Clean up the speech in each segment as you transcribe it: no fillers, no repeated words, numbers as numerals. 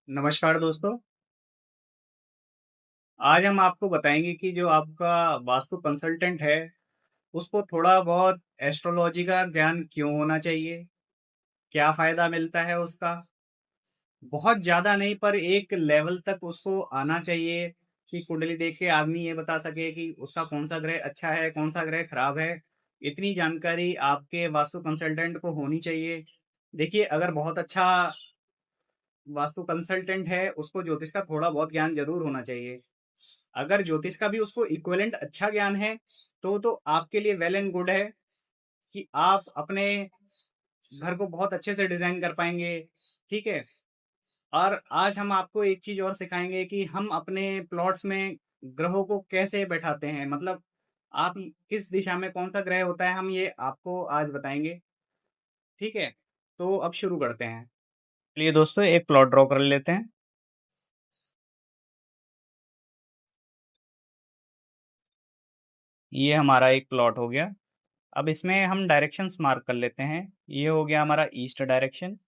नमस्कार दोस्तों। आज हम आपको बताएंगे कि जो आपका वास्तु कंसल्टेंट है उसको थोड़ा बहुत एस्ट्रोलॉजी का ज्ञान क्यों होना चाहिए, क्या फायदा मिलता है उसका। बहुत ज्यादा नहीं पर एक लेवल तक उसको आना चाहिए कि कुंडली देख के आदमी ये बता सके कि उसका कौन सा ग्रह अच्छा है कौन सा ग्रह खराब है। इतनी जानकारी आपके वास्तु कंसल्टेंट को होनी चाहिए। देखिए, अगर बहुत अच्छा वास्तु कंसल्टेंट है उसको ज्योतिष का थोड़ा बहुत ज्ञान जरूर होना चाहिए। अगर ज्योतिष का भी उसको इक्विवेलेंट अच्छा ज्ञान है तो आपके लिए वेल एंड गुड है कि आप अपने घर को बहुत अच्छे से डिजाइन कर पाएंगे। ठीक है। और आज हम आपको एक चीज और सिखाएंगे कि हम अपने प्लॉट्स में ग्रहों को कैसे बैठाते हैं, मतलब आप किस दिशा में कौन सा ग्रह होता है, हम ये आपको आज बताएंगे। ठीक है। तो अब शुरू करते हैं। चलिए दोस्तों, एक प्लॉट ड्रॉ कर लेते हैं। ये हमारा एक प्लॉट हो गया। अब इसमें हम डायरेक्शंस मार्क कर लेते हैं। ये हो गया हमारा ईस्ट डायरेक्शन,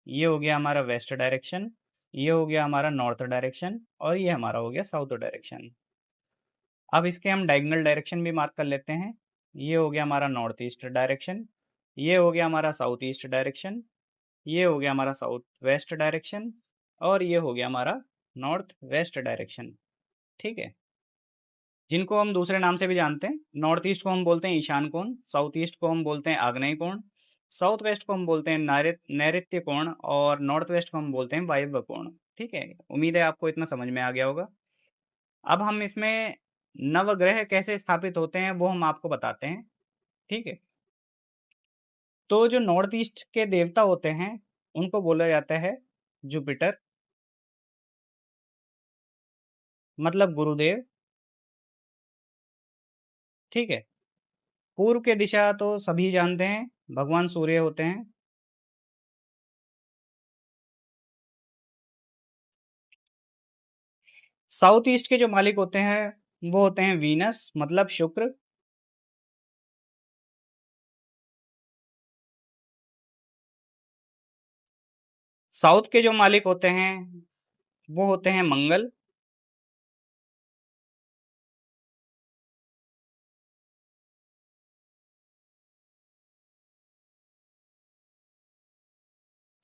ये हो गया हमारा वेस्ट डायरेक्शन, ये हो गया हमारा नॉर्थ डायरेक्शन और ये हमारा हो गया साउथ डायरेक्शन। अब इसके हम डायगोनल डायरेक्शन भी मार्क कर लेते हैं। ये हो गया हमारा नॉर्थ ईस्ट डायरेक्शन, ये हो गया हमारा साउथ ईस्ट डायरेक्शन, ये हो गया हमारा साउथ वेस्ट डायरेक्शन और ये हो गया हमारा नॉर्थ वेस्ट डायरेक्शन। ठीक है। जिनको हम दूसरे नाम से भी जानते हैं, नॉर्थ ईस्ट को हम बोलते हैं ईशान कोण, साउथ ईस्ट को हम बोलते हैं आग्नेय कोण, साउथ वेस्ट को हम बोलते हैं नैऋत्य कोण और नॉर्थ वेस्ट को हम बोलते हैं वायव्य कोण। ठीक है। उम्मीद है आपको इतना समझ में आ गया होगा। अब हम इसमें नवग्रह कैसे स्थापित होते हैं वो हम आपको बताते हैं। ठीक है। तो जो नॉर्थ ईस्ट के देवता होते हैं उनको बोला जाता है जुपिटर, मतलब गुरुदेव। ठीक है। पूर्व के दिशा तो सभी जानते हैं, भगवान सूर्य होते हैं। साउथ ईस्ट के जो मालिक होते हैं वो होते हैं वीनस, मतलब शुक्र। साउथ के जो मालिक होते हैं वो होते हैं मंगल।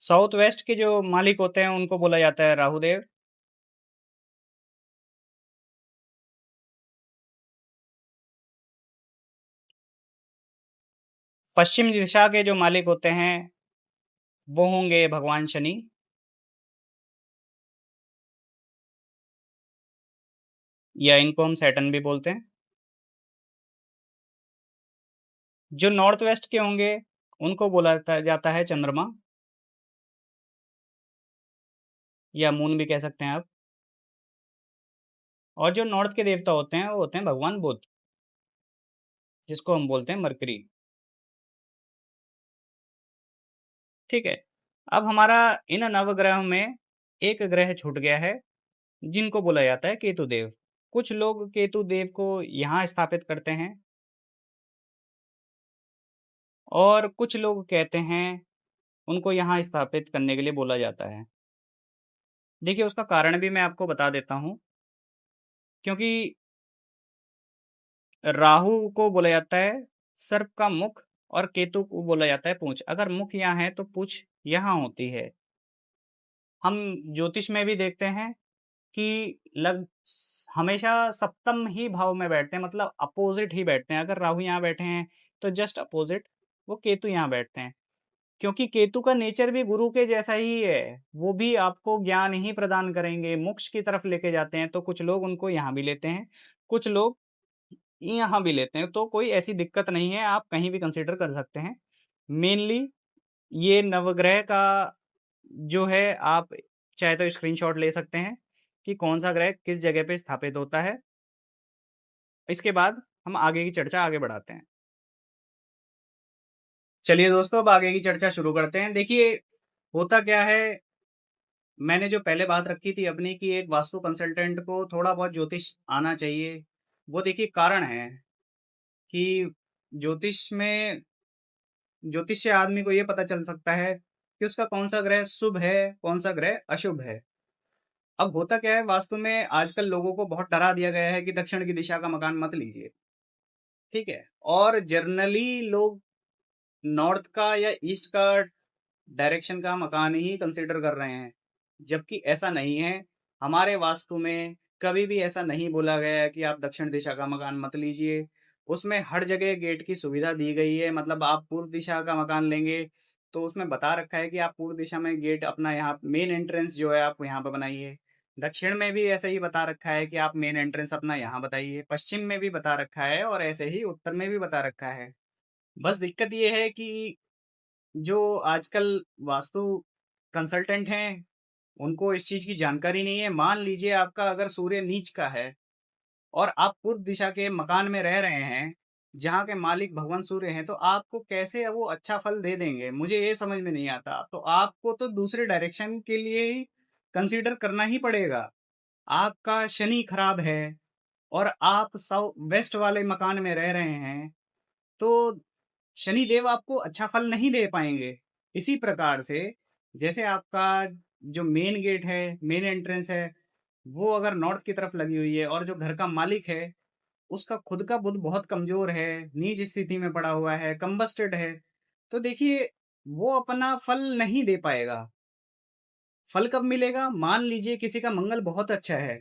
साउथ वेस्ट के जो मालिक होते हैं उनको बोला जाता है राहुदेव। पश्चिम दिशा के जो मालिक होते हैं वो होंगे भगवान शनि। या इनको हम सैटर्न भी बोलते हैं। जो नॉर्थ वेस्ट के होंगे उनको बोला जाता है चंद्रमा, या मून भी कह सकते हैं आप। और जो नॉर्थ के देवता होते हैं वो होते हैं भगवान बुध, जिसको हम बोलते हैं मरकरी। ठीक है। अब हमारा इन नवग्रहों में एक ग्रह छूट गया है जिनको बोला जाता है केतु देव। कुछ लोग केतु देव को यहाँ स्थापित करते हैं और कुछ लोग कहते हैं उनको यहाँ स्थापित करने के लिए बोला जाता है। देखिए, उसका कारण भी मैं आपको बता देता हूँ। क्योंकि राहु को बोला जाता है सर्प का मुख और केतु को बोला जाता है पूंछ। अगर मुख यहाँ है तो पूंछ यहाँ होती है। हम ज्योतिष में भी देखते हैं कि लग हमेशा सप्तम ही भाव में बैठते हैं, मतलब अपोजिट ही बैठते हैं। अगर राहु यहाँ बैठे हैं तो जस्ट अपोजिट वो केतु यहाँ बैठते हैं। क्योंकि केतु का नेचर भी गुरु के जैसा ही है, वो भी आपको ज्ञान ही प्रदान करेंगे, मोक्ष की तरफ लेके जाते हैं। तो कुछ लोग उनको यहाँ भी लेते हैं, कुछ लोग यहाँ भी लेते हैं। तो कोई ऐसी दिक्कत नहीं है, आप कहीं भी कंसिडर कर सकते हैं। मेनली ये नवग्रह का जो है, आप चाहे तो स्क्रीनशॉट ले सकते हैं कि कौन सा ग्रह किस जगह पे स्थापित होता है। इसके बाद हम आगे की चर्चा आगे बढ़ाते हैं। चलिए दोस्तों, अब आगे की चर्चा शुरू करते हैं। देखिए, होता क्या है, मैंने जो पहले बात रखी थी अपनी कि एक वास्तु कंसल्टेंट को थोड़ा बहुत ज्योतिष आना चाहिए। वो देखिए कारण है कि ज्योतिष में ज्योतिष से आदमी को ये पता चल सकता है कि उसका कौन सा ग्रह शुभ है कौन सा ग्रह अशुभ है। अब होता क्या है, वास्तु में आजकल लोगों को बहुत डरा दिया गया है कि दक्षिण की दिशा का मकान मत लीजिए। ठीक है। और जनरली लोग नॉर्थ का या ईस्ट का डायरेक्शन का मकान ही कंसिडर कर रहे हैं, जबकि ऐसा नहीं है। हमारे वास्तु में कभी भी ऐसा नहीं बोला गया है कि आप दक्षिण दिशा का मकान मत लीजिए। उसमें हर जगह गेट की सुविधा दी गई है। मतलब आप पूर्व दिशा का मकान लेंगे तो उसमें बता रखा है कि आप पूर्व दिशा में गेट अपना यहाँ मेन एंट्रेंस जो है आप यहाँ पर बनाइए। दक्षिण में भी ऐसे ही बता रखा है कि आप मेन एंट्रेंस अपना यहाँ बताइए। पश्चिम में भी बता रखा है और ऐसे ही उत्तर में भी बता रखा है। बस दिक्कत ये है कि जो आजकल वास्तु कंसल्टेंट हैं, उनको इस चीज की जानकारी नहीं है। मान लीजिए आपका अगर सूर्य नीच का है और आप पूर्व दिशा के मकान में रह रहे हैं, जहाँ के मालिक भगवान सूर्य हैं, तो आपको कैसे वो अच्छा फल दे देंगे, मुझे ये समझ में नहीं आता। तो आपको तो दूसरे डायरेक्शन के लिए ही कंसीडर करना ही पड़ेगा। आपका शनि खराब है और आप साउथ वेस्ट वाले मकान में रह रहे हैं, तो शनिदेव आपको अच्छा फल नहीं दे पाएंगे। इसी प्रकार से जैसे आपका जो मेन गेट है, मेन एंट्रेंस है, वो अगर नॉर्थ की तरफ लगी हुई है और जो घर का मालिक है उसका खुद का बुद्ध बहुत कमजोर है, नीच स्थिति में पड़ा हुआ है, कंबस्टेड है, तो देखिए वो अपना फल नहीं दे पाएगा। फल कब मिलेगा? मान लीजिए किसी का मंगल बहुत अच्छा है,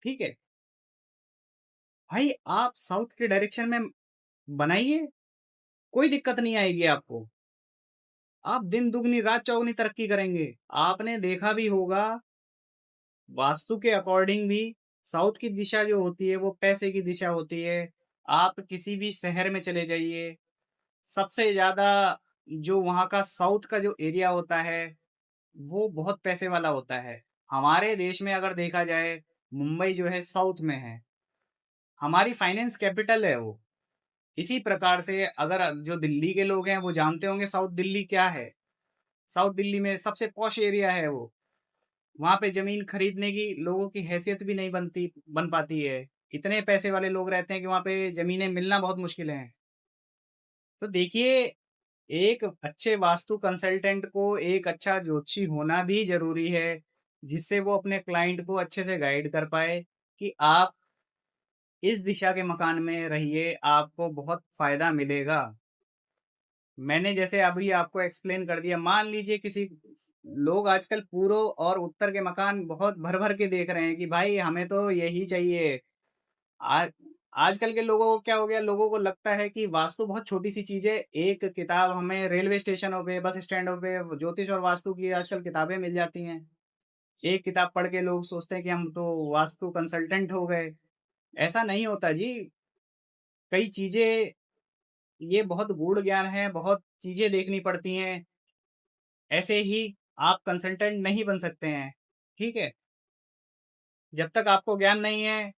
ठीक है भाई, आप साउथ के डायरेक्शन में बनाइए, कोई दिक्कत नहीं आएगी आपको। आप दिन दुगनी रात चौगनी तरक्की करेंगे। आपने देखा भी होगा, वास्तु के अकॉर्डिंग भी साउथ की दिशा जो होती है वो पैसे की दिशा होती है। आप किसी भी शहर में चले जाइए, सबसे ज्यादा जो वहाँ का साउथ का जो एरिया होता है वो बहुत पैसे वाला होता है। हमारे देश में अगर देखा जाए, मुंबई जो है साउथ में है, हमारी फाइनेंस कैपिटल है वो। इसी प्रकार से अगर जो दिल्ली के लोग हैं वो जानते होंगे साउथ दिल्ली क्या है। साउथ दिल्ली में सबसे पॉश एरिया है वो। वहां पे जमीन खरीदने की लोगों की हैसियत भी नहीं बन पाती है। इतने पैसे वाले लोग रहते हैं कि वहां पे जमीनें मिलना बहुत मुश्किल है। तो देखिए, एक अच्छे वास्तु कंसल्टेंट को एक अच्छा ज्योतिषी होना भी जरूरी है, जिससे वो अपने क्लाइंट को अच्छे से गाइड कर पाए कि आप इस दिशा के मकान में रहिए, आपको बहुत फायदा मिलेगा। मैंने जैसे अभी आपको एक्सप्लेन कर दिया। मान लीजिए किसी लोग आजकल पूर्व और उत्तर के मकान बहुत भर भर के देख रहे हैं कि भाई हमें तो यही चाहिए। आज आजकल के लोगों को क्या हो गया, लोगों को लगता है कि वास्तु बहुत छोटी सी चीज है। एक किताब हमें रेलवे स्टेशनों पे, बस स्टैंडों पे ज्योतिष और वास्तु की आजकल किताबें मिल जाती हैं। एक किताब पढ़ के लोग सोचते हैं कि हम तो वास्तु कंसल्टेंट हो गए। ऐसा नहीं होता जी। कई चीजें, ये बहुत गूढ़ ज्ञान है, बहुत चीजें देखनी पड़ती हैं। ऐसे ही आप कंसल्टेंट नहीं बन सकते हैं। ठीक है। जब तक आपको ज्ञान नहीं है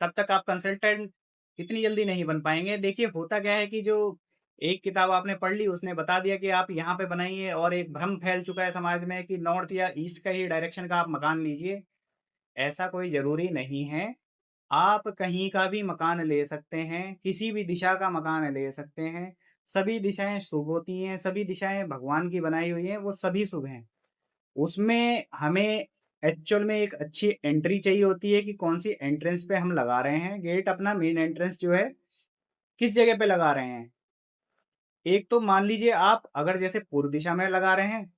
तब तक आप कंसल्टेंट इतनी जल्दी नहीं बन पाएंगे। देखिए होता क्या है कि जो एक किताब आपने पढ़ ली उसने बता दिया कि आप यहाँ पे बनाइए, और एक भ्रम फैल चुका है समाज में कि नॉर्थ या ईस्ट का ही डायरेक्शन का आप मकान लीजिए। ऐसा कोई जरूरी नहीं है। आप कहीं का भी मकान ले सकते हैं, किसी भी दिशा का मकान ले सकते हैं। सभी दिशाएं शुभ होती हैं, सभी दिशाएं भगवान की बनाई हुई हैं, वो सभी शुभ हैं। उसमें हमें एक्चुअल में एक अच्छी एंट्री चाहिए होती है कि कौन सी एंट्रेंस पे हम लगा रहे हैं गेट। अपना मेन एंट्रेंस जो है किस जगह पे लगा रहे हैं। एक तो मान लीजिए आप अगर जैसे पूर्व दिशा में लगा रहे हैं,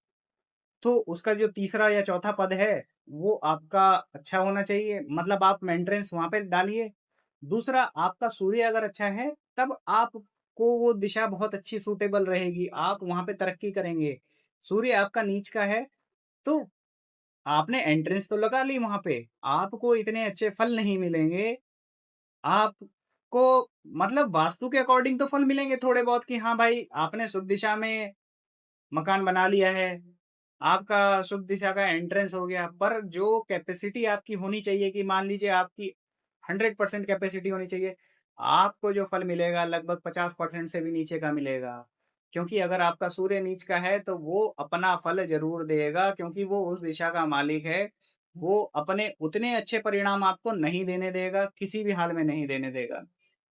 तो उसका जो तीसरा या चौथा पद है वो आपका अच्छा होना चाहिए, मतलब आप मेंटेनेंस वहां पे डालिए। दूसरा, आपका सूर्य अगर अच्छा है तब आपको वो दिशा बहुत अच्छी सूटेबल रहेगी, आप वहां पे तरक्की करेंगे। सूर्य आपका नीच का है तो आपने एंट्रेंस तो लगा ली वहां पे, आपको इतने अच्छे फल नहीं मिलेंगे। आपको मतलब वास्तु के अकॉर्डिंग तो फल मिलेंगे थोड़े बहुत कि हाँ भाई आपने शुभ दिशा में मकान बना लिया है, आपका शुभ दिशा का एंट्रेंस हो गया। पर जो कैपेसिटी आपकी होनी चाहिए कि मान लीजिए आपकी 100% कैपेसिटी होनी चाहिए, आपको जो फल मिलेगा लगभग 50% से भी नीचे का मिलेगा। क्योंकि अगर आपका सूर्य नीच का है तो वो अपना फल जरूर देगा, क्योंकि वो उस दिशा का मालिक है। वो अपने उतने अच्छे परिणाम आपको नहीं देने देगा, किसी भी हाल में नहीं देने देगा।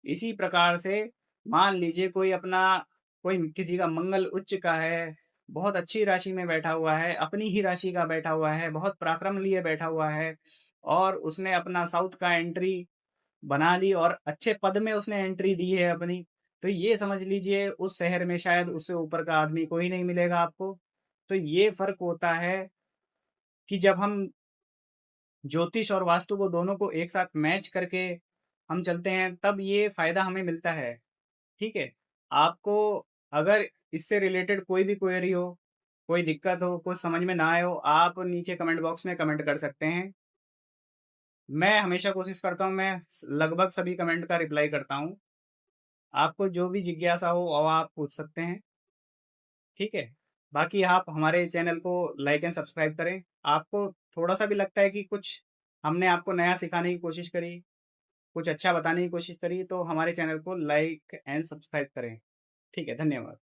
इसी प्रकार से मान लीजिए कोई अपना, कोई किसी का मंगल उच्च का है, बहुत अच्छी राशि में बैठा हुआ है, अपनी ही राशि का बैठा हुआ है, बहुत पराक्रम लिए बैठा हुआ है और उसने अपना साउथ का एंट्री बना ली और अच्छे पद में उसने एंट्री दी है अपनी। तो ये समझ लीजिए उस शहर में शायद उससे ऊपर का आदमी कोई नहीं मिलेगा आपको। तो ये फ़र्क होता है कि जब हम ज्योतिष और वास्तु को दोनों को एक साथ मैच करके हम चलते हैं, तब ये फ़ायदा हमें मिलता है। ठीक है? आपको अगर इससे रिलेटेड कोई भी क्वेरी हो, कोई दिक्कत हो, कुछ समझ में ना आए हो, आप नीचे कमेंट बॉक्स में कमेंट कर सकते हैं। मैं हमेशा कोशिश करता हूँ, मैं लगभग सभी कमेंट का रिप्लाई करता हूँ। आपको जो भी जिज्ञासा हो वो आप पूछ सकते हैं। ठीक है? बाकी आप हमारे चैनल को लाइक एंड सब्सक्राइब करें। आपको थोड़ा सा भी लगता है कि कुछ हमने आपको नया सिखाने की कोशिश करी, कुछ अच्छा बताने की कोशिश करी, तो हमारे चैनल को लाइक एंड सब्सक्राइब करें। ठीक है, धन्यवाद।